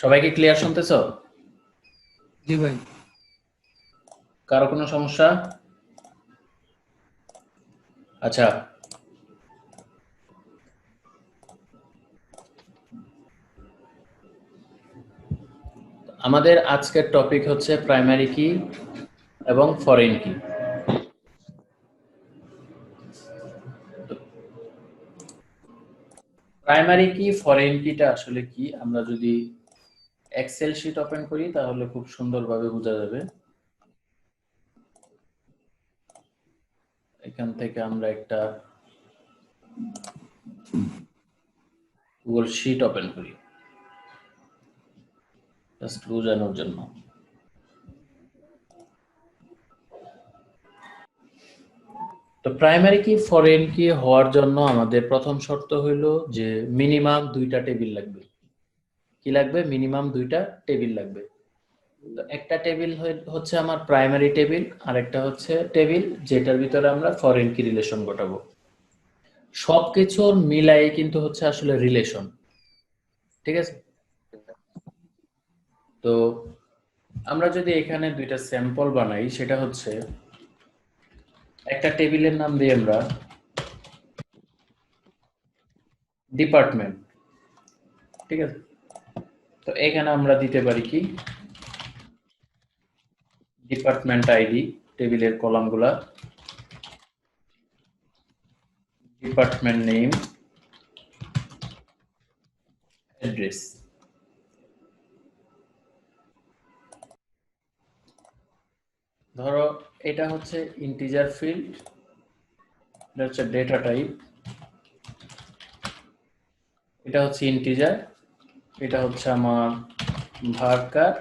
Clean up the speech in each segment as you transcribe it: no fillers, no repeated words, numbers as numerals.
সবাইকে ক্লিয়ার শুনতেছো? জি ভাই। কারো কোনো সমস্যা? আচ্ছা, আমাদের আজকের টপিক হচ্ছে প্রাইমারি কি এবং ফরেন কি। প্রাইমারি কি ফরেন কিটা আসলে কি, আমরা যদি এক্সেল শিট ওপেন করি তাহলে খুব সুন্দরভাবে বোঝা যাবে। এখান থেকে আমরা একটা গুগল শিট ওপেন করি জাস্ট বোঝানোর জন্য। তো প্রাইমারি কি ফরেন কি হওয়ার জন্য আমাদের প্রথম শর্ত হইল যে মিনিমাম দুইটা টেবিল লাগবে। কি লাগবে? মিনিমাম দুইটা টেবিল লাগবে। তো একটা টেবিল হচ্ছে আমার প্রাইমারি টেবিল, আর একটা হচ্ছে টেবিল যেটার ভিতরে আমরা ফরেন কি রিলেশন ঘটাবো। সবকিছুর মিলাই কিন্তু হচ্ছে আসলে রিলেশন, ঠিক আছে? তো আমরা যদি এখানে দুইটা স্যাম্পল বানাই, সেটা হচ্ছে একটা টেবিলের নাম দিই আমরা ডিপার্টমেন্ট, ঠিক আছে? তো এখানে আমরা দিতে পারি কি ডিপার্টমেন্ট আইডি, টেবিলের কলামগুলা, ডিপার্টমেন্ট নেম, অ্যাড্রেস। ধরো এটা হচ্ছে ইন্টিজার ফিল্ড, এটা হচ্ছে ডেটা টাইপ, এটা হচ্ছে ইন্টিজার, এটা হচ্ছে আমার ভার্কার,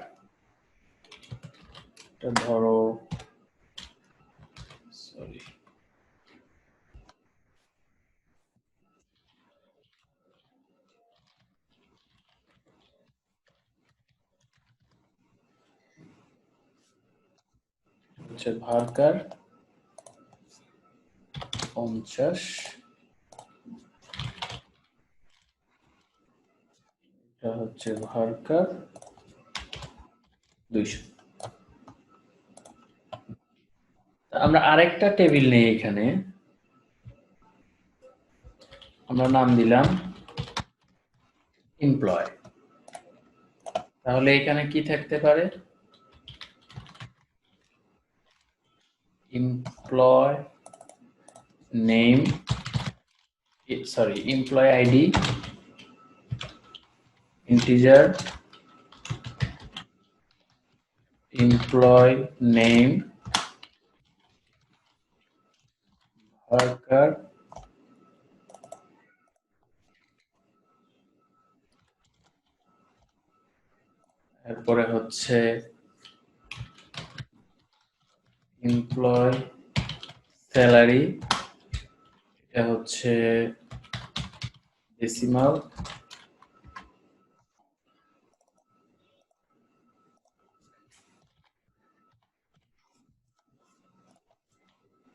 এটা ধরো সরি হচ্ছে ভার্কার 50, এটা হচ্ছে ভার্কার 200। আমরা আরেকটা টেবিল নেই, এখানে আমরা নাম দিলাম এমপ্লয়। তাহলে এখানে কি থাকতে পারে? Employee name, sorry employee ID, integer, employee name, varchar, এরপরে হচ্ছে এমপ্লয় স্যালারি, এটা হচ্ছে ডেসিমাল,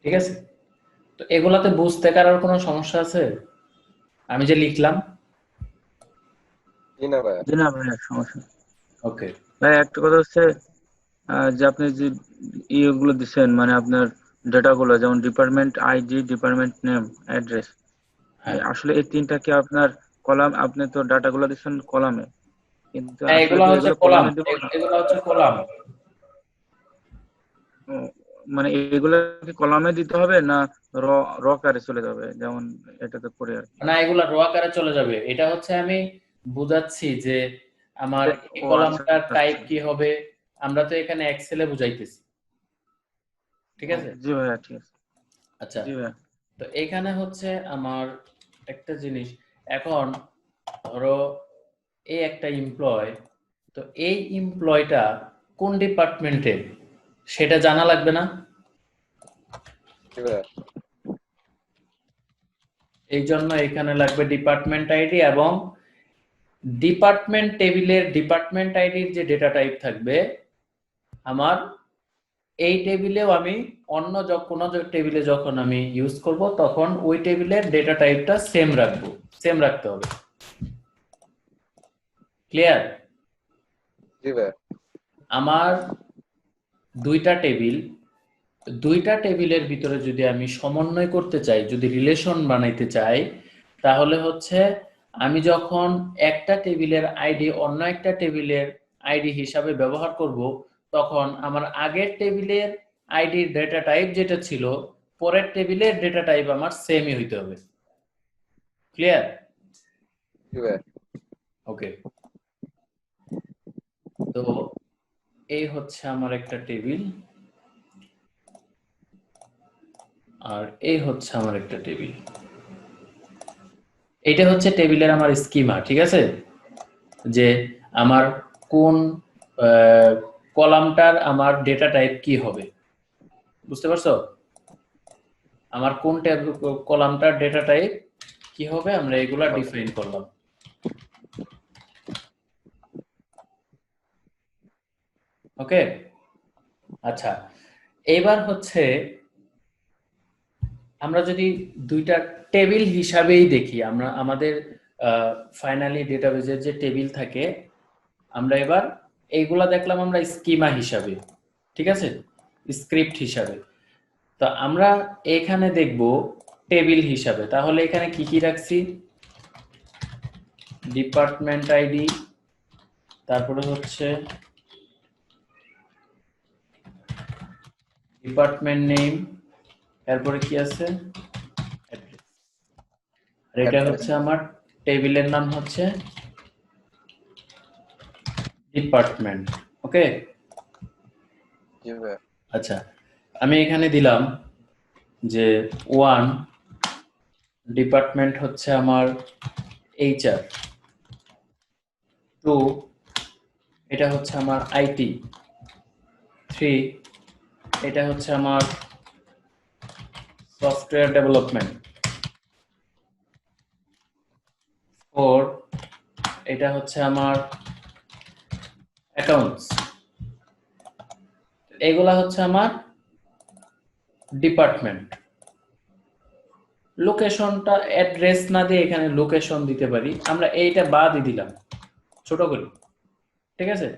ঠিক আছে? তো এগুলাতে বুঝতে কারোর কোনো সমস্যা আছে? আমি যে লিখলাম। জি না ভাইয়া। জি না ভাই, সমস্যা নেই। ওকে। ভাই একটা কথা হচ্ছে, যে আপনি যে ইয়েগুলো দিচ্ছেন, মানে আপনার ডেটাগুলো, যেমন department ID, department name, address, হ্যাঁ আসলে এই তিনটা কি আপনার কলাম? আপনি তো ডাটাগুলো দিচ্ছেন কলামে, কিন্তু হ্যাঁ, আসলে এগুলা কি হচ্ছে এগুলো কলাম, কলামে দেবো না? এগুলা হচ্ছে কলাম। উম, মানে এগুলো কি কলামে দিতে হবে না র র কারে চলে যাবে, যেমন এটাতে পড়ে আর কি? না, এগুলা রো আকারে চলে যাবে। এটা হচ্ছে আমি বুঝাচ্ছি যে আমার এই ও আচ্ছা কলামটার টাইপ আচ্ছা। কি হবে। আমরা তো এখানে এক্সেলে বুঝাইতেছি, ঠিক ও, আছে? জি ভাইয়া, ঠিক আছে। আচ্ছা, জি ভাইয়া। তো এখানে হচ্ছে আমার একটা জিনিস। এখন ধরো এই একটা এমপ্লয়, তো এই এমপ্লয়টা কোন ডিপার্টমেন্টের সেটা জানা লাগবে না? জি ভাইয়া। এই জন্য এখানে লাগবে ডিপার্টমেন্ট আইডি, এবং ডিপার্টমেন্ট টেবিলের ডিপার্টমেন্ট আইডির যে ডেটা টাইপ থাকবে আমার, এই টেবিলেও আমি অন্য কোনো টেবিলে যখন আমি ইউজ করব তখন ওই টেবিলের ডেটা টাইপটা সেম রাখবো, সেম রাখতে হবে। ক্লিয়ার? জি ভাইয়া। আমার দুইটা টেবিলের ভিতরে যদি আমি সমন্বয় করতে চাই, যদি রিলেশন বানাইতে চাই, তাহলে হচ্ছে আমি যখন একটা টেবিলের আইডি অন্য একটা টেবিলের আইডি হিসাবে ব্যবহার করব, তখন আমার আগের টেবিলের আইডির ডেটা টাইপ যেটা ছিল, পরের টেবিলের ডেটা টাইপ আমার সেমই হইতে হবে। ক্লিয়ার? জি ভাইয়া। ওকে, তো এই হচ্ছে আমার একটা টেবিল, আর এই হচ্ছে আমার একটা টেবিল। এটা হচ্ছে টেবিলের আমার স্কিমা, ঠিক আছে? যে আমার কোন কলামটার আমার ডেটা টাইপ কি হবে, বুঝতে পারছো? আমার কোন কলামটার ডেটা টাইপ কি হবে, আমরা এগুলা ডিফাইন করলাম। ওকে, আচ্ছা, এবার হচ্ছে আমরা যদি দুইটা টেবিল হিসাবেই দেখি, আমরা আমাদের ফাইনালি ডেটাবেজের যে টেবিল থাকে, আমরা এবার এইগুলা দেখলাম আমরা স্কিমা হিসাবে, ঠিক আছে, স্ক্রিপ্ট হিসাবে। তো আমরা এখানে দেখব টেবিল হিসাবে। তাহলে এখানে কি কি রাখছি? ডিপার্টমেন্ট আইডি, তারপরে হচ্ছে ডিপার্টমেন্ট নেম, তারপরে কি আছে? অ্যাড্রেস। আর এটা হচ্ছে আমার টেবিলের নাম হচ্ছে ডিপার্টমেন্ট। ওকে, জি ভাইয়া। আচ্ছা, আমি এখানে দিলাম যে 1 ডিপার্টমেন্ট হচ্ছে আমার এইচআর, 2 এটা হচ্ছে আমার আইটি, 3 এটা হচ্ছে আমার সফটওয়্যার ডেভেলপমেন্ট, 4 এটা হচ্ছে আমার অ্যাকাউন্টস। এগুলা হচ্ছে আমার ডিপার্টমেন্ট। লোকেশনটা অ্যাড্রেস না দিয়ে এখানে লোকেশন দিতে পারি, আমরা এইটা বাদই দিলাম, ছোট করি, ঠিক আছে?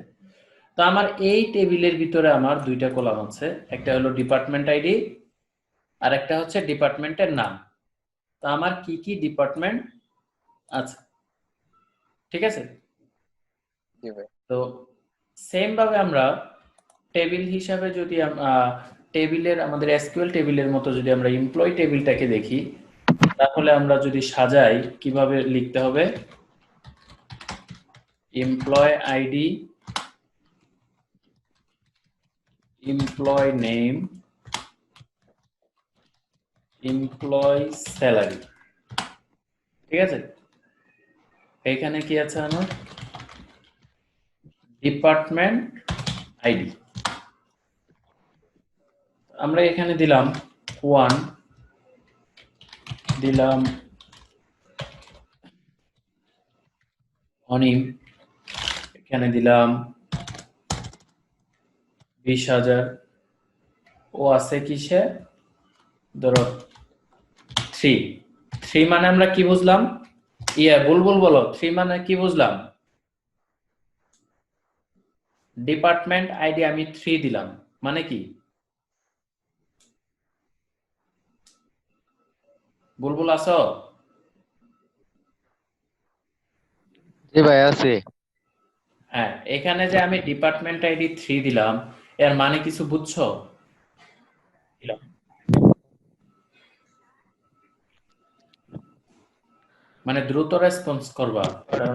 তো আমার এই টেবিলের ভিতরে আমার দুইটা কলাম আছে, একটা হলো ডিপার্টমেন্ট আইডি আর একটা হচ্ছে ডিপার্টমেন্টের নাম। তো আমার কি কি ডিপার্টমেন্ট আছে, ঠিক আছে? জি ভাইয়া। তো সেম ভাবে আমরা টেবিল হিসাবে যদি টেবিলের আমাদের এসকিউএল টেবিলের মতো যদি আমরা এমপ্লয়ি টেবিলটাকে দেখি, তাহলে আমরা যদি সাজাই কিভাবে লিখতে হবে? Employee ID, employee name, employee salary, ঠিক আছে? এখানে কি আছে আমার? Department ID. আমরা এখানে দিলাম 1, দিলাম অনিম, এখানে দিলাম 20,000, ও আছে কিসে? ধরো 3 মানে আমরা কি বুঝলাম? বুলবুল বলো, 3 মানে কি বুঝলাম? ডিপার্টমেন্ট আইডি আমি 3 দিলাম, মানে কি? বুলবুল আছো? জি ভাই আছি। হ্যাঁ, এখানে যে আমি ডিপার্টমেন্ট আইডি 3 দিলাম, এর মানে কিছু বুঝছো? মানে দ্রুত রেসপন্স করবা, কারণ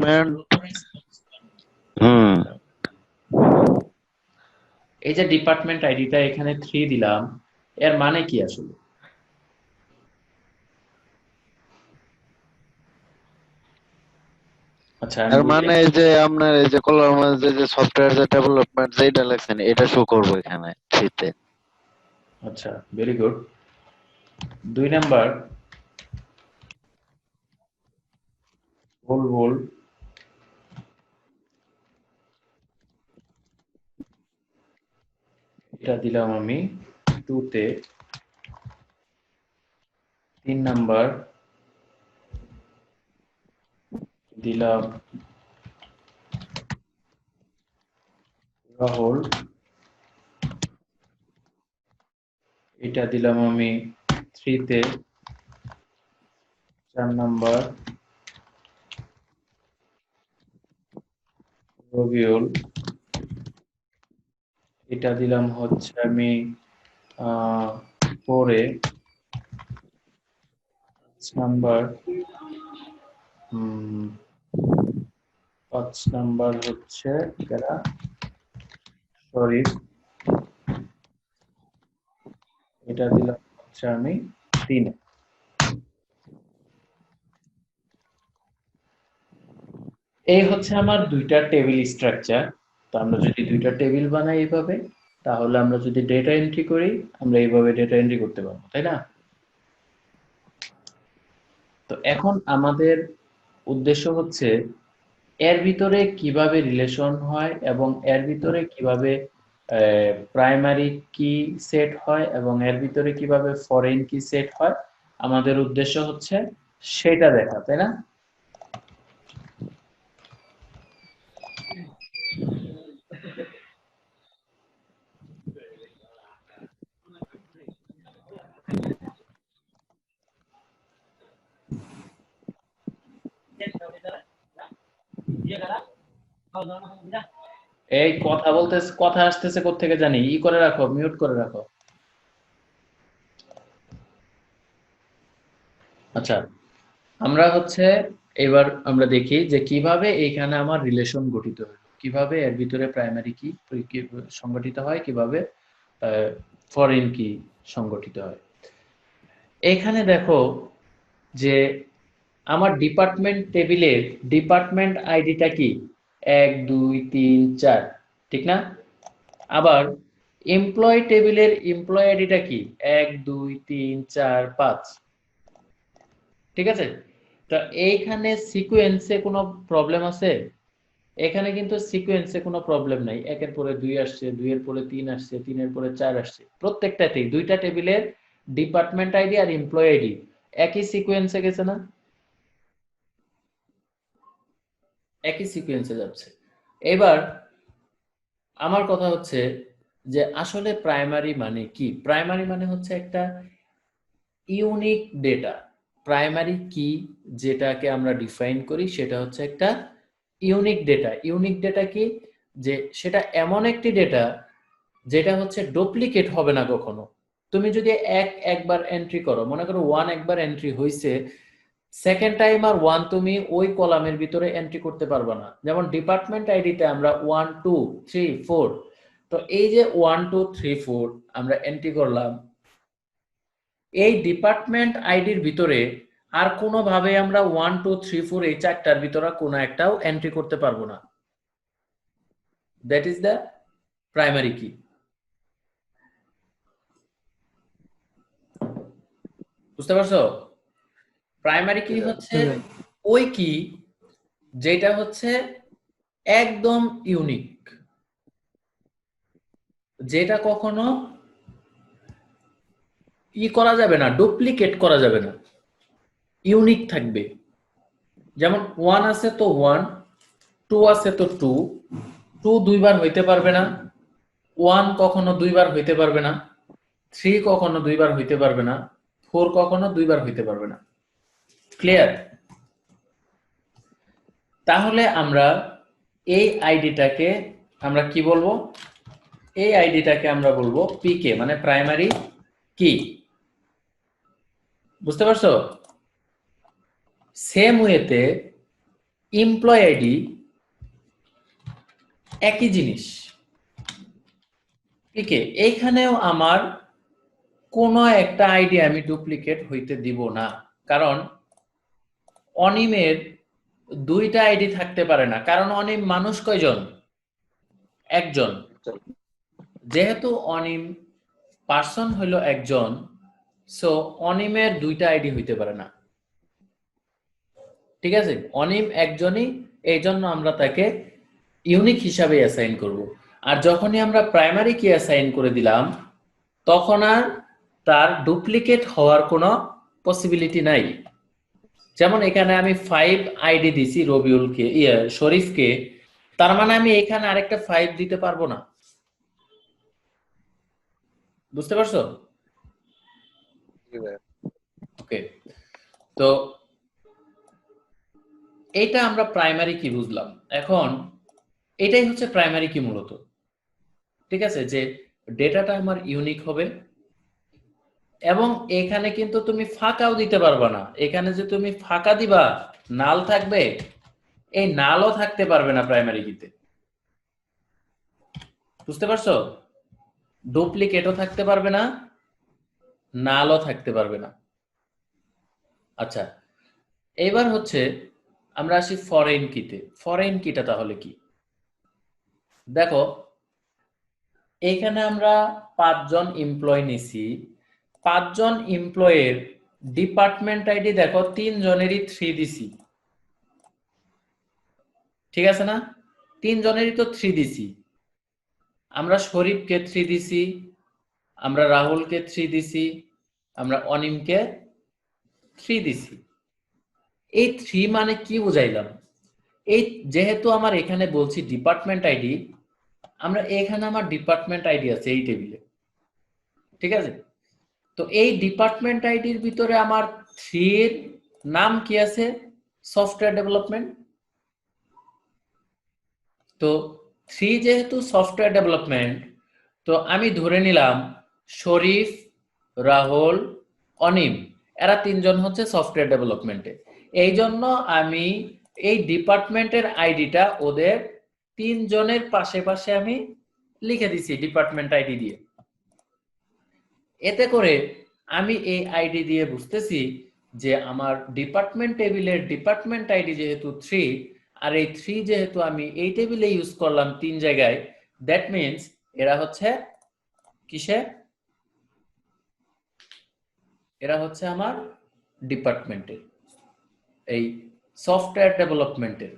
হুম এই যে ডিপার্টমেন্ট আইডিটা এখানে 3 দিলাম, এর মানে কি আসলে? আচ্ছা, আমি এর বলি। মানে এই যে আপনার এই যে কলার মধ্যে যে সফটওয়্যার যে ডেভেলপমেন্ট যেটা লেখছেন এটা শো করবো এখানে থ্রিতে। আচ্ছা, ভেরি গুড। 2 নাম্বার, বুলবুল এটা দিলাম আমি 2 তে। 3 নাম্বার দিলাম রাহুল, এটা দিলাম আমি 3 তে, 4 নাম্বার রবিউল, এটা দিলাম হচ্ছে আমি 4 এ, 5 নাম্বার 5 নাম্বার হচ্ছে যারা শরীফ, এটা দিলাম হচ্ছে আমি 3 এ। এই হচ্ছে আমার দুইটা টেবিল স্ট্রাকচার। তো আমরা যদি দুইটা টেবিল বানাই এইভাবে, তাহলে আমরা যদি ডেটা এন্ট্রি করি, আমরা এইভাবে ডেটা এন্ট্রি করতে পারবো, তাই না? তো এখন আমাদের উদ্দেশ্য হচ্ছে এর ভিতরে কিভাবে রিলেশন হয় এবং এর ভিতরে কিভাবে প্রাইমারি কি সেট হয় এবং এর ভিতরে কিভাবে ফরেন কি সেট হয়, আমাদের উদ্দেশ্য হচ্ছে সেটা দেখা, তাই না? এই কথা বলতে কথা আসতেছে কোত্থেকে জানি, ই করে রাখো, মিউট করে রাখো। আচ্ছা, আমরা হচ্ছে এবার আমরা দেখি যে কিভাবে এখানে আমার রিলেশন গঠিত হয়, কিভাবে এর ভিতরে প্রাইমারি কি সংগঠিত হয়, কিভাবে ফরেন কি সংগঠিত হয়। এখানে দেখো যে আমার ডিপার্টমেন্ট টেবিলের ডিপার্টমেন্ট আইডিটা কি 1 2 3 4, ঠিক না? আবার এমপ্লয়ি টেবিলের এমপ্লয়ি আইডিটা কি 1 2 3 4 5, ঠিক আছে? তো এইখানে সিকোয়েন্সে কোনো প্রবলেম আছে? এখানে কিন্তু সিকোয়েন্সে কোনো প্রবলেম নাই, 1 এর পরে 2 আসছে, 2 এর পরে 3 আসছে, 3 এর পরে 4 আসছে, প্রত্যেকটাতেই দুইটা টেবিলের ডিপার্টমেন্ট আইডি আর এমপ্লয়ি আইডি একই সিকোয়েন্সে গেছে না? একই সিকোয়েন্সে যাচ্ছে। এবার আমার কথা হচ্ছে যে আসলে প্রাইমারি মানে কি? প্রাইমারি মানে হচ্ছে একটা ইউনিক ডেটা। প্রাইমারি কি যেটাকে আমরা ডিফাইন করি সেটা হচ্ছে একটা ইউনিক ডেটা। ইউনিক ডেটা কি? যে সেটা এমন একটি ডেটা যেটা হচ্ছে ডুপ্লিকেট হবে না কখনো। তুমি যদি একবার এন্ট্রি করো, মনে করো 1 একবার এন্ট্রি হইছে, সেকেন্ড টাইম আর 1 তুমি ওই কলামের ভিতরে এন্ট্রি করতে পারবে না। যেমন ডিপার্টমেন্ট আইডিতে আমরা 1 2 3 4, তো এই যে 1 2 3 4 আমরা এন্ট্রি করলাম, এই ডিপার্টমেন্ট আইডির ভিতরে আর কোনোভাবে আমরা 1 2 3 4 এই চারটার ভিতরে কোনো একটাও এন্ট্রি করতে পারবো না। দ্যাট ইজ দ্য প্রাইমারি কি। বুঝতে পারছো? প্রাইমারি কি হচ্ছে ওই কি যেটা হচ্ছে একদম ইউনিক, যেটা কখনো করা যাবে না, ডুপ্লিকেট করা যাবে না, ইউনিক থাকবে। যেমন 1 আছে তো 1, 2 আছে তো 2, 2 দুইবার হইতে পারবে না, 1 কখনো দুইবার হইতে পারবে না, 3 কখনো দুইবার হইতে পারবে না, 4 কখনো দুইবার হইতে পারবে না। ক্লিয়ার? তাহলে আমরা এই আইডিটাকে আমরা কি বলবো? এই আইডিটাকে আমরা বলবো পিকে, মানে প্রাইমারি কি। বুঝতে পারছো? সেম ওয়েতে এমপ্লয় আইডি একই জিনিস, পিকে। এইখানেও আমার কোনো একটা আইডি আমি ডুপ্লিকেট হইতে দিব না, কারণ অনিমের দুইটা আইডি থাকতে পারে না, কারণ অনিম মানুষ কয়জন? একজন। যেহেতু অনিম পার্সন হইল একজন, সো অনিমের দুইটা আইডি হইতে পারে না, ঠিক আছে? অনিম একজনই, এই জন্য আমরা তাকে ইউনিক হিসাবে অ্যাসাইন করব। আর যখনই আমরা প্রাইমারি কি অ্যাসাইন করে দিলাম, তখন আর তার ডুপ্লিকেট হওয়ার কোনো পসিবিলিটি নাই। যেমন এখানে আমি 5 আইডি দিছি রবিউলকে, শরীফকে, তার মানে আমি এখানে আরেকটা 5 দিতে পারবো না, বুঝতে পারছো? জি ভাইয়া ওকে, তো এইটা আমরা প্রাইমারি কি বুঝলাম। এখন এটাই হচ্ছে প্রাইমারি কি মূলত, ঠিক আছে, যে ডেটাটা আমার ইউনিক হবে এবং এখানে কিন্তু তুমি ফাঁকাও দিতে পারবা না। এখানে যে তুমি ফাঁকা দিবা, নাল থাকবে, এই নালও থাকতে পারবে না প্রাইমারি কিতে, বুঝতে পারছো? ডুপ্লিকেটও থাকতে পারবে না, নালও থাকতে পারবে না। আচ্ছা, এবার হচ্ছে আমরা আসি ফরেন কিতে। ফরেন কিটা তাহলে কি? দেখো, এখানে আমরা 5 জন এমপ্লয় নিছি। 5 জন এমপ্লয়ের ডিপার্টমেন্ট আইডি দেখো 3 জনেরই 3 দিছি, ঠিক আছে না? 3 জনেরই তো 3 দিছি। আমরা শরীফকে 3 দিছি, আমরা রাহুলকে 3 দিছি, আমরা অনিমকে 3 দিছি। এই 3 মানে কি বুঝাইলাম? এই যেহেতু আমার এখানে বলছি ডিপার্টমেন্ট আইডি, আমরা এখানে আমার ডিপার্টমেন্ট আইডি আছে এই টেবিলে, ঠিক আছে? তো এই ডিপার্টমেন্ট আইডির ভিতরে আমার 3 এর নাম কি আছে? Software development. তো 3 যেহেতু সফটওয়্যার ডেভেলপমেন্ট, তো আমি ধরে নিলাম শরীফ, রাহুল, অনিম এরা 3 জন হচ্ছে সফটওয়্যার ডেভেলপমেন্টে। এই জন্য আমি এই ডিপার্টমেন্টের আইডিটা ওদের 3 জনের পাশে পাশে আমি লিখে দিছি ডিপার্টমেন্ট আইডি দিয়ে। এতে করে আমি এই আইডি দিয়ে বুঝতেছি যে আমার ডিপার্টমেন্ট টেবিলের ডিপার্টমেন্ট আইডি যেহেতু 3, আর এই 3 যেহেতু আমি এই টেবিলে ইউজ করলাম 3 জায়গায়, দ্যাট মিন্স এরা হচ্ছে কিসে? এরা হচ্ছে আমার ডিপার্টমেন্টের, এই সফটওয়্যার ডেভেলপমেন্টের,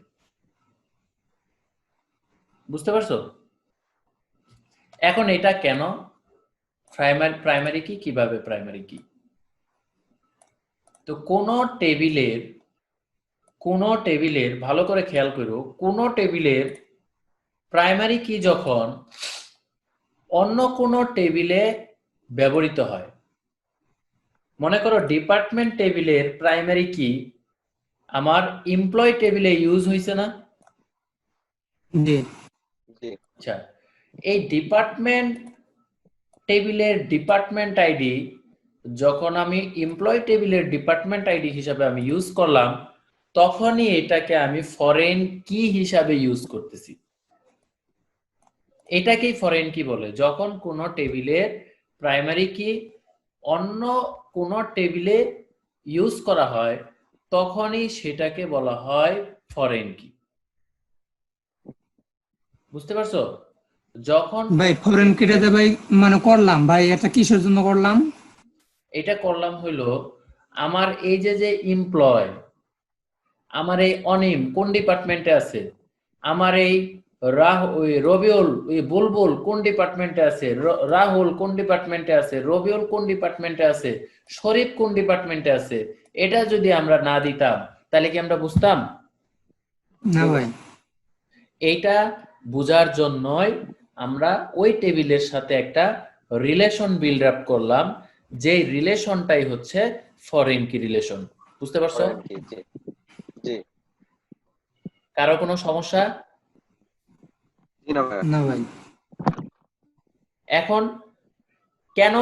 বুঝতে পারছো? এখন এটা কেন প্রাইমারি কি, কিভাবে প্রাইমারি কি? তো কোন টেবিলের ভালো করে খেয়াল করো, কোন টেবিলের প্রাইমারি কি যখন অন্য কোন টেবিলে ব্যবহৃত হয়, মনে করো ডিপার্টমেন্ট টেবিলের প্রাইমারি কি আমার এমপ্লয় টেবিলে ইউজ হয়েছে না? জি জি আচ্ছা, এই ডিপার্টমেন্ট টেবিলের ডিপার্টমেন্ট আইডি যখন আমি এমপ্লয় টেবিলের ডিপার্টমেন্ট আইডি হিসাবে আমি ইউজ করলাম, তখনই এটাকে আমি ফরেন কি হিসাবে ইউজ করতেছি। এটাকেই ফরেন কি বলে, যখন কোনো টেবিলের প্রাইমারি কি অন্য কোনো টেবিলে ইউজ করা হয় তখনই সেটাকে বলা হয় ফরেন কি, বুঝতে পারছো? যখন ভাই ফরেন কিটাতে ভাই মানে করলাম ভাই, এটা কিসের জন্য করলাম? এটা করলাম হইলো আমার এই যে এমপ্লয়, আমার এই অনিম কোন ডিপার্টমেন্টে আছে, আমার এই রবিউল বুলবুল কোন ডিপার্টমেন্টে আছে, রাহুল কোন ডিপার্টমেন্টে আছে, রবিউল কোন ডিপার্টমেন্টে আছে, শরীফ কোন ডিপার্টমেন্টে আছে, এটা যদি আমরা না দিতাম তাহলে কি আমরা বুঝতাম? না ভাই। এইটা বোঝার জন্যই আমরা ওই টেবিলের সাথে একটা রিলেশন বিল্ড আপ করলাম, যে রিলেশনটাই হচ্ছে ফরেন কি রিলেশন, বুঝতে পারছো? ফরেন কি জি জি কারো কোনো সমস্যা? জি না ভাইয়া না ভাই। এখন কেন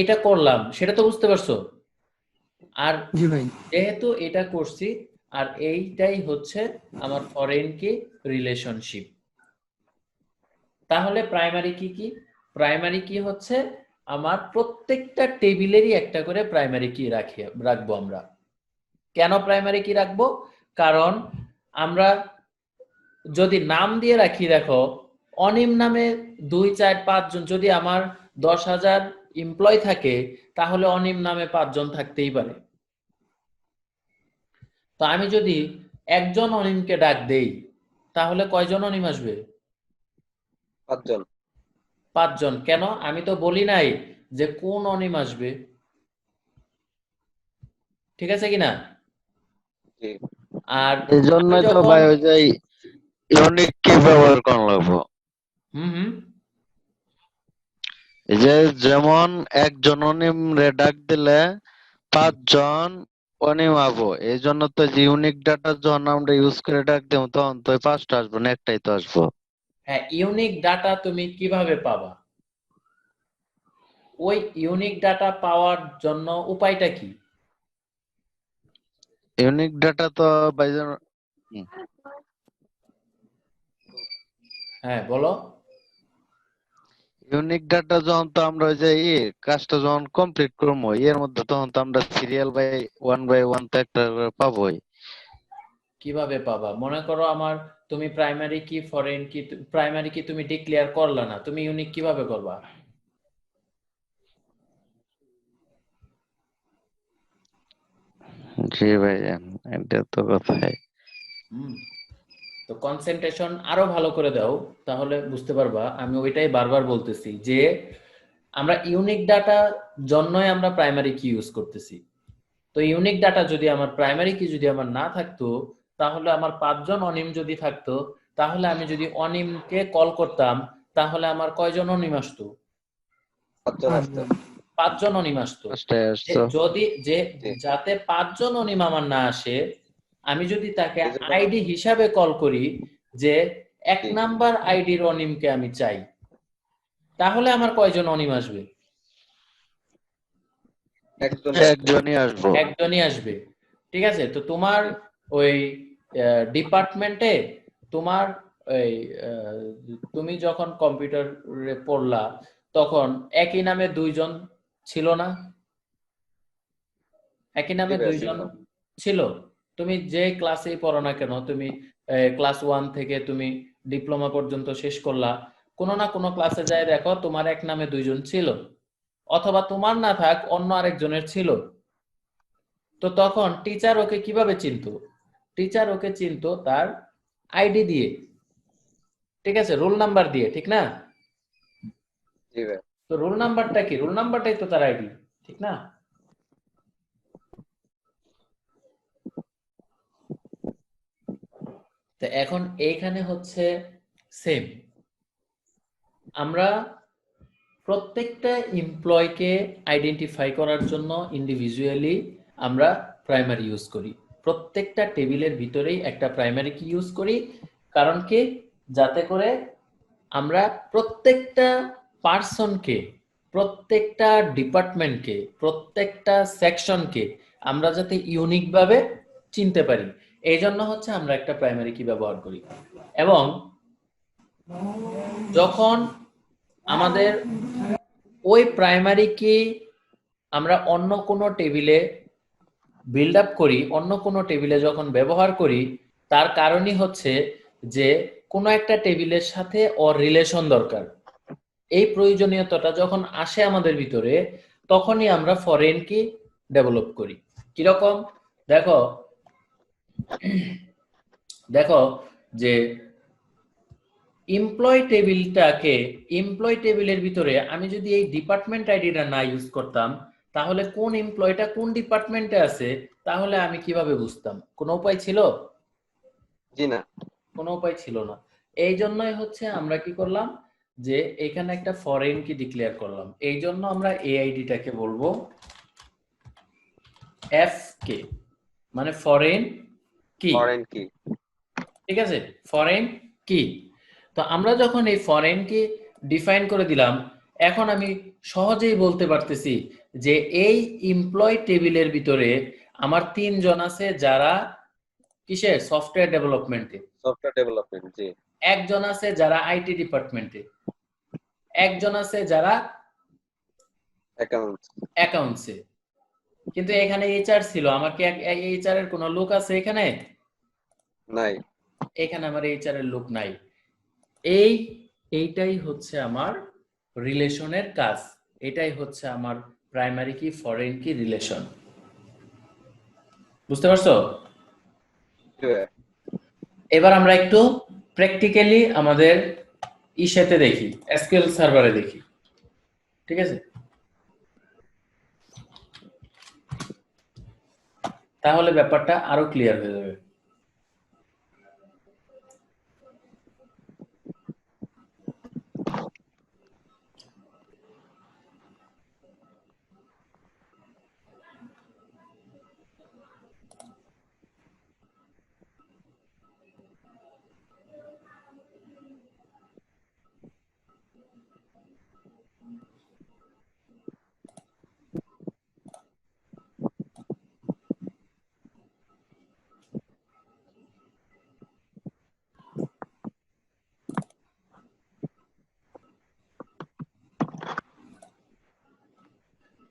এটা করলাম সেটা তো বুঝতে পারছো? আর জি ভাই। যেহেতু এটা করছি, আর এইটাই হচ্ছে আমার ফরেন কি রিলেশনশিপ। তাহলে প্রাইমারি কি কি? প্রাইমারি কি হচ্ছে আমার প্রত্যেকটা টেবিলেরই একটা করে প্রাইমারি কি রাখবো আমরা। কেন প্রাইমারি কি রাখবো? কারণ আমরা যদি নাম দিয়ে রাখি, দেখো অনিম নামে 2, 4, 5 জন, যদি আমার 10,000 এমপ্লয় থাকে তাহলে অনিম নামে 5 জন থাকতেই পারে। তো আমি যদি একজন অনিমকে ডাক দেই তাহলে কয়জন অনিম আসবে? 5 জন 5 জন। কেন? আমি তো বলি নাই যে কোন অনিম আসবে, ঠিক আছে কিনা? জি আর এই আমি জন্যই তো যখন ভাই ওই যে ইউনিক কি ব্যবহার করা লাগবো? হুম। এই যে যেমন একজন অনিম রে ডাক দিলে 5 জন অনিম আবো, এই জন্য তো যে ইউনিক ডাটা যখন আমরা ইউজ করে ডাক দেবো তখন তো 5টা আসবো না, একটাই তো আসবো। হ্যাঁ, ইউনিক ডাটা তুমি কিভাবে পাবা? ওই ইউনিক ডাটা পাওয়ার জন্য উপায়টা কি? ইউনিক ডাটা তো বাইজন, হ্যাঁ বলো। ইউনিক ডাটা যখন তো আমরা ওই যে কাজটা যখন কমপ্লিট করবো এর মধ্যে তখন তো আমরা সিরিয়াল বাই ওয়ান তো একটা করে পাবোই। কিভাবে পাবা? মনে করো আমার, তুমি প্রাইমারি কি ফরেন কি, প্রাইমারি কি তুমি ডিক্লেয়ার করলা না, তুমি ইউনিক কিভাবে করবা? জি ভাইজান, এটা তো কথাই। হুম। তো কনসেন্ট্রেশন আরো ভালো করে দাও, তাহলে বুঝতে পারবা। আমি ওইটাই বারবার বলতেছি যে আমরা ইউনিক ডাটা জন্যই আমরা প্রাইমারি কি ইউজ করতেছি। তো ইউনিক ডাটা যদি আমার প্রাইমারি কি যদি আমার না থাকতো, তাহলে আমার 5 জন অনিম যদি থাকতো, তাহলে আমি যদি অনিমকে কল করতাম, তাহলে আমার কয়জন অনিম আসতো? 5 জন আসতো। 5 জন। 5 জন অনিম আসতো। পাঁচটায় আসছো। যদি যে জি, যাতে 5 জন অনিম আমার না আসে, আমি যদি তাকে এই জন্য আইডি হিসাবে কল করি যে 1 জি, নাম্বার আইডির অনিমকে আমি চাই, তাহলে আমার কয়জন অনিম আসবে? একজন আসতো। একজনই আসবো। একজনই আসবে। ঠিক আছে? তো তোমার জি, ওই ডিপার্টমেন্টে তোমার ওই আহ, তুমি যখন কম্পিউটারে পড়লা, তখন একই নামে 2 জন ছিল না? একই জি নামে ভাইয়া 2 ছিল। জন ছিল। তুমি যে ক্লাসেই পড়ো না কেন, তুমি ক্লাস 1 থেকে তুমি ডিপ্লোমা পর্যন্ত শেষ করলা, কোনো না কোনো ক্লাসে যায় দেখো তোমার এক নামে 2 জন ছিল, অথবা তোমার না থাক অন্য আরেকজনের ছিল। তো তখন টিচার ওকে কিভাবে চিনতো? টিচার ওকে চিনতো তার আইডি দিয়ে, ঠিক আছে, রোল নাম্বার দিয়ে, ঠিক না? জি ভাইয়া। তো রোল নাম্বারটা কি? রোল নাম্বারটাই তো তার আইডি, ঠিক না? তো এখন এইখানে হচ্ছে সেম, আমরা প্রত্যেকটা এমপ্লয়কে আইডেন্টিফাই করার জন্য ইন্ডিভিজুয়ালি আমরা প্রাইমারি ইউজ করি। প্রত্যেকটা টেবিলের ভিতরেই একটা প্রাইমারি কি ইউজ করি, কারণ কি, যাতে করে আমরা প্রত্যেকটা পার্সনকে, প্রত্যেকটা ডিপার্টমেন্টকে, প্রত্যেকটা সেকশনকে আমরা যাতে ইউনিকভাবে চিনতে পারি। এই জন্য হচ্ছে আমরা একটা প্রাইমারি কি ব্যবহার করি। এবং যখন আমাদের ওই প্রাইমারি কি আমরা অন্য কোনো টেবিলে বিল্ড আপ করি, অন্য কোনো টেবিলে যখন ব্যবহার করি, তার কারণই হচ্ছে যে কোনো একটা টেবিলের সাথে ওর রিলেশন দরকার। এই প্রয়োজনীয়তাটা যখন আসে আমাদের ভিতরে, তখনই আমরা ফরেন কি ডেভেলপ করি। কিরকম? দেখো, দেখো যে এমপ্লয় টেবিলের ভিতরে আমি যদি এই ডিপার্টমেন্ট আইডিটা না ইউজ করতাম, তাহলে কোন এমপ্লয়টা কোন ডিপার্টমেন্টে আছে, তাহলে আমি কিভাবে বুঝতাম? কোনো উপায় ছিল? জি না। কোনো উপায় ছিল না। এই জন্যই হচ্ছে আমরা কি করলাম, যে এখানে একটা ফরেন কি ডিক্লেয়ার করলাম। এই জন্য আমরা এআইডিটাকে বলবো এফ কে, মানে ফরেন কি। ফরেন কি? ঠিক আছে, ফরেন কি। তো আমরা যখন এই ফরেন কি ডিফাইন করে দিলাম, এখন আমি সহজেই বলতে পারতেছি যে এই এমপ্লয় টেবিলের ভিতরে আমার 3 জন আছে যারা কিসের, সফটওয়্যার ডেভেলপমেন্টে, সফটওয়্যার ডেভেলপমেন্ট। জি, একজন আছে যারা আইটি ডিপার্টমেন্টে, একজন আছে যারা অ্যাকাউন্টস। অ্যাকাউন্টসে। কিন্তু এখানে এইচআর ছিল, আমার কি এইচআর এর কোনো লোক আছে এখানে? নাই। এখানে আমার এইচআর এর লোক নাই। এই এইটাই হচ্ছে আমার রিলেশনের কাজ। এটাই হচ্ছে আমার প্রাইমারি কি ফরেন কি রিলেশন। বুঝতে পারছো? জি ভাইয়া। এবার আমরা একটু প্র্যাকটিক্যালি আমাদের ইসেতে দেখি, এসকিউএল সার্ভারে দেখি, ঠিক আছে? তাহলে ব্যাপারটা আরো ক্লিয়ার হয়ে যাবে।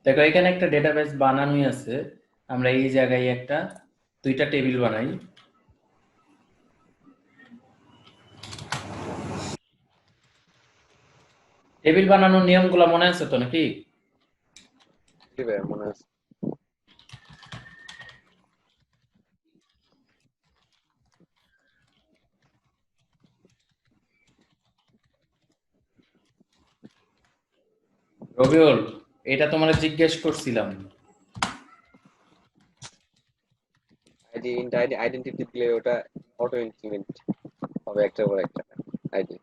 দেখো এখানে একটা ডেটাবেস বানানোই আছে, আমরা এই জায়গায় একটা দুইটা টেবিল বানাই। টেবিল বানানোর নিয়মগুলো মনে আছে তো নাকি? জি ভাইয়া মনে আছে। রবিউল, এটা তোমার জিজ্ঞেস করছিলাম। আইডেন্টিটি দিলে ওটা অটো ইনক্রিমেন্ট হবে একটার পর একটা আইডি।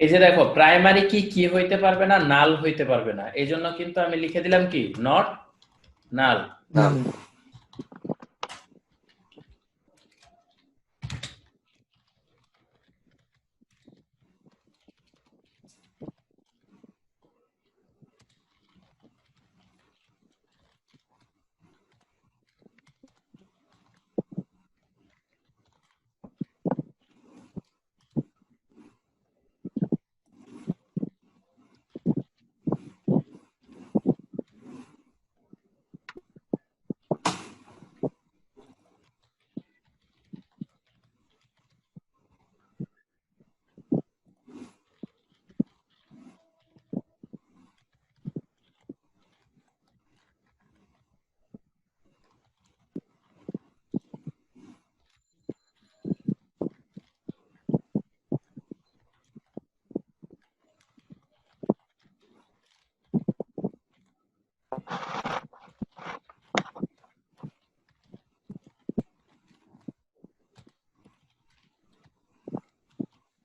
এই যে দেখো প্রাইমারি কি কি হইতে পারবে না, নাল হইতে পারবে না, এই জন্য কিন্তু আমি লিখে দিলাম কি নট নাল। না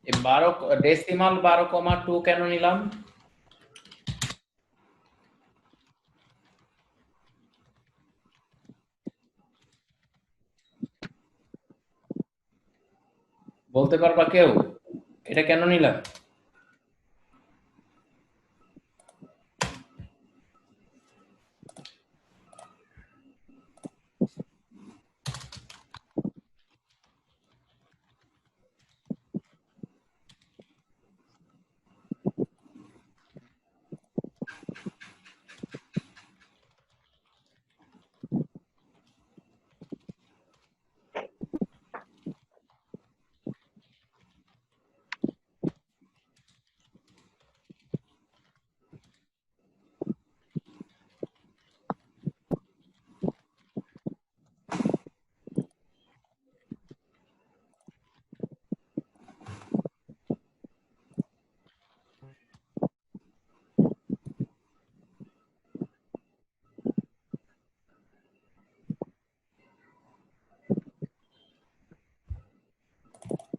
এই 12 ডেসিমাল 12,2 কেন নিলাম? বলতে পারবা কেউ এটা কেন নিলাম?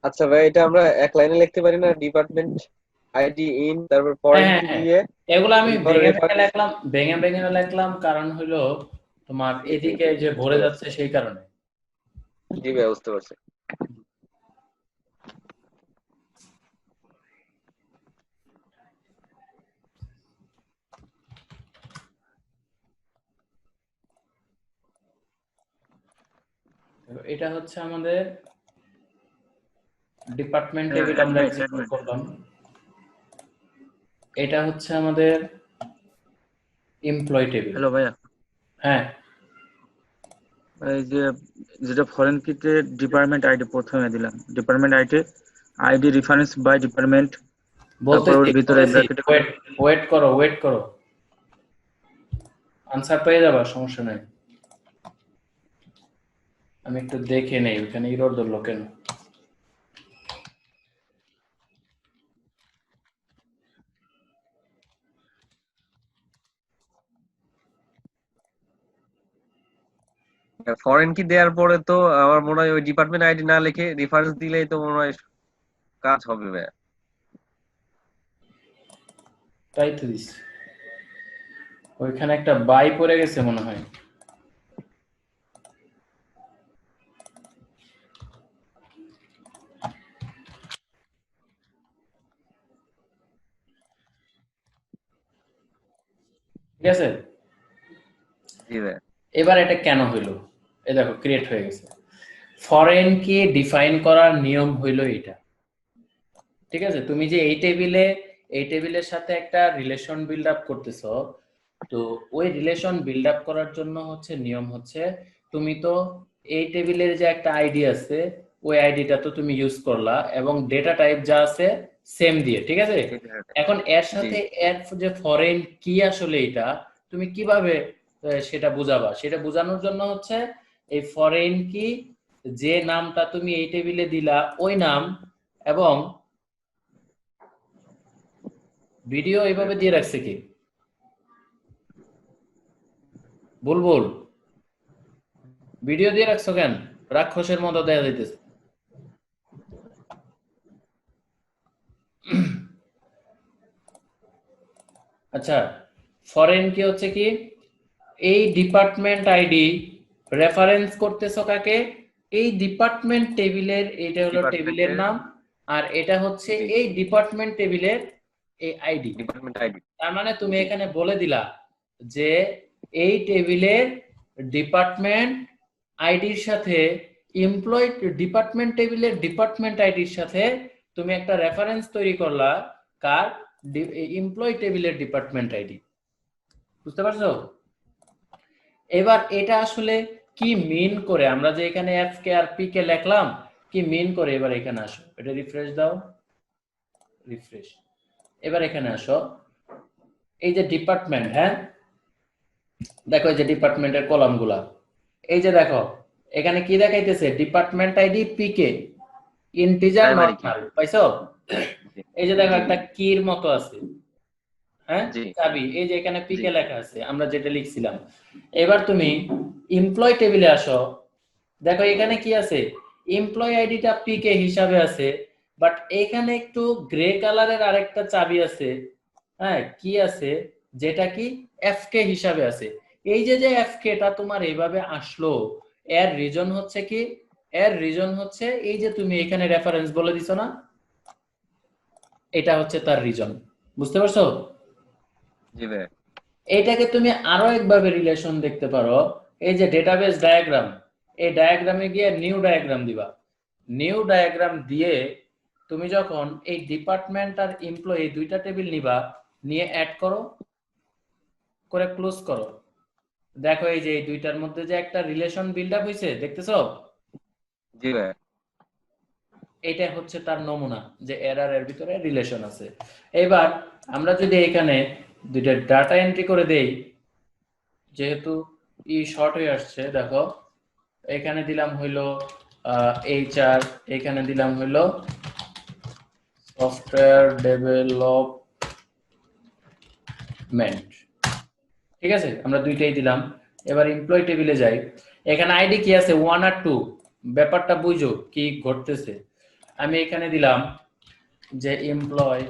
আচ্ছা ভাই, এটা আমরা এক লাইনে লিখতে পারি না? ডিপার্টমেন্ট আইডি ইন, তারপর হ্যাঁ ফরেন হ্যাঁ কি হ্যাঁ, দিয়ে এগুলো আমি এরপরে ভেঙে ভেঙে রেফারেন্স। লিখলাম, ভেঙে ভেঙে লিখলাম কারণ হলো তোমার জি জি এদিকে জি, যে বুঝতে ভরে পারছি। যাচ্ছে সেই কারণে। জি ভাই বুঝতে পারছি। এটা হচ্ছে আমাদের ডিপার্টমেন্ট হ্যাঁ, টেবিল, আমরা অ্যাডমিন এক্সিকিউট অ্যাডমিন করলাম। এটা হচ্ছে আমাদের এমপ্লয়ি টেবিল। হ্যালো ভাইয়া, হ্যাঁ এই যে যেটা ফরেন কিতে ডিপার্টমেন্ট আইডি প্রথমে দিলাম, department ID reference by department, তারপর ওর বলতেছি ভিতরে বলতেছি, ব্র্যাকেটে ওয়েট ওয়েট করো ওয়েট করো, আনসার পেয়ে যাবা, সমস্যা নাই। আমি একটু দেখে নেই ওখানে ইরর ধরলো কেন। ফরেন কি দেওয়ার পরে তো আমার মনে হয় ওই ডিপার্টমেন্ট আইডি না লিখে রেফারেন্স দিলেই তো মনে হয় কাজ হবে ভাই। তাই তো দিস, ওইখানে একটা বাই পড়ে গেছে মনে হয়। ঠিক আছে, জি ভাই। এবার এটা কেন হইলো, এই দেখো ক্রিয়েট হয়ে গেছে। ফরেন কে ডিফাইন করার নিয়ম হইলো এটা। ঠিক আছে, তুমি যে এই টেবিলের সাথে একটা রিলেশন বিল্ড আপ করতেছো, তো ওই রিলেশন বিল্ড আপ করার জন্য হচ্ছে নিয়ম হচ্ছে, তুমি তো এই টেবিলের যে একটা আইডি আছে ওই আইডিটা তো তুমি ইউজ করলা এবং ডেটা টাইপ যা আছে সেম দিয়ে, ঠিক আছে? এখন এর সাথে এর যে ফরেন কি আসলে এটা তুমি কিভাবে সেটা বুঝাবা? সেটা বোঝানোর জন্য হচ্ছে এই ফরেন কি যে নামটা তুমি এই টেবিলে দিলা ওই নাম, এবং ভিডিও এইভাবে দিয়ে রাখছে কি বুলবুল, ভিডিও দিয়ে রাখছো কেন? রাক্ষসের মতো দেখা যাইতেছে। আচ্ছা, ফরেন কি হচ্ছে কি এই ডিপার্টমেন্ট আইডি রেফারেন্স করতেছো কাকে? এই ডিপার্টমেন্ট টেবিলের, এটা হলো টেবিলের নাম, আর এটা হচ্ছে এই ডিপার্টমেন্ট টেবিলের এই আইডি। Department ID. তার মানে তুমি এখানে বলে দিলা যে এই টেবিলের ডিপার্টমেন্ট আইডির সাথে এমপ্লয় ডিপার্টমেন্ট টেবিলের ডিপার্টমেন্ট আইডির সাথে তুমি একটা রেফারেন্স তৈরি করলা কার? এমপ্লয় টেবিলের ডিপার্টমেন্ট আইডি। বুঝতে পারছো? এবার এটা আসলে কি মিন করে? আমরা যে এখানে এফ কে আর পি কে লিখলাম কি মিন করে? এবার এখানে আসো, এটা রিফ্রেশ দাও, রিফ্রেশ। এবার এখানে আসো, এই যে ডিপার্টমেন্ট, হ্যাঁ দেখো এই যে ডিপার্টমেন্টের কলামগুলা, এই যে দেখো এখানে কি দেখাইতেছে? Department ID PK integer not null, পাইছো? এই যে দেখো একটা কির মতো আছে, হ্যাঁ চাবি, এই যে এখানে পিকে লেখা আছে আমরা যেটা লিখছিলাম। এবার তুমি এমপ্লয় টেবিলে আসো, দেখো এখানে কি আছে? এমপ্লয় আইডিটা পিকে হিসাবে আছে, বাট এখানে একটু গ্রে কালারের আরেকটা চাবি আছে, হ্যাঁ কি আছে? যেটা কি এফকে হিসাবে আছে। এই যে যে এফকে টা তোমার এইভাবে আসলো, এর রিজন হচ্ছে কি? এর রিজন হচ্ছে এই যে তুমি এখানে রেফারেন্স বলে দিছো না, এটা হচ্ছে তার রিজন। বুঝতে পারছো? জি ভাই। এটাকে তুমি আরো একভাবে রিলেশন দেখতে পারো, এই যে ডেটাবেস ডায়াগ্রাম, এই ডায়াগ্রামে গিয়ে নিউ ডায়াগ্রাম দিবা। নিউ ডায়াগ্রাম দিয়ে তুমি যখন এই ডিপার্টমেন্ট আর এমপ্লয়ি দুইটা টেবিল নিবা, নিয়ে অ্যাড করো, করে ক্লোজ করো। দেখো এই যে এই দুইটার মধ্যে যে একটা রিলেশন বিল্ড আপ হয়েছে, দেখতেছো? জি ভাই। এটা হচ্ছে তার নমুনা যে এরর এর ভিতরে রিলেশন আছে। এবার আমরা যদি এখানে দুইটা ডাটা এন্ট্রি করে দেই, যেহেতু ই শর্ট হয়ে আসছে, দেখো এখানে দিলাম হইলো এইচআর, এখানে দিলাম হইলো সফটওয়্যার ডেভেলপমেন্ট, ঠিক আছে? আমরা দুইটাই দিলাম। এবার এমপ্লয় টেবিলে যাই, এখানে আইডি কি আছে 1 আর 2, ব্যাপারটা বুঝো কি ঘটতেছে। আমি এখানে দিলাম যে এমপ্লয়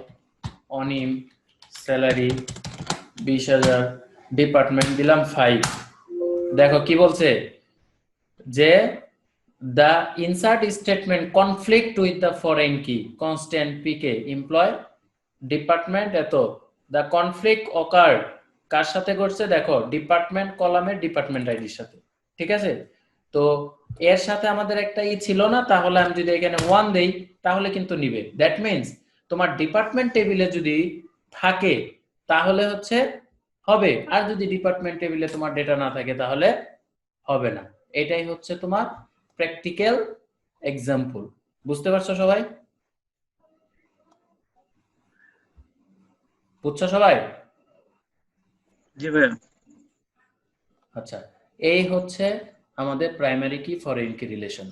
অনিম, স্যালারি 20,000, ডিপার্টমেন্ট দিলাম 5। দেখো কি বলছে যে the insert statement conflict with the foreign key constant pk employee department এত the conflict occurred কার সাথে ঘটছে? দেখো ডিপার্টমেন্ট কলামের ডিপার্টমেন্ট আইডির সাথে, ঠিক আছে? তো এর সাথে আমাদের একটা ই ছিল না, তাহলে আমি যদি এখানে 1 দেই তাহলে কিন্তু নিবে। দ্যাট মিন্স তোমার ডিপার্টমেন্ট টেবিলে যদি থাকে তাহলে হচ্ছে হবে, আর যদি ডিপার্টমেন্ট টেবিলে তোমার ডেটা না থাকে তাহলে হবে না। এটাই হচ্ছে তোমার প্র্যাকটিক্যাল এক্সাম্পল। বুঝতে পারছো সবাই? বুঝছো সবাই? জি ভাই। আচ্ছা, এই হচ্ছে আমাদের প্রাইমারি কি ফরেন কি রিলেশন।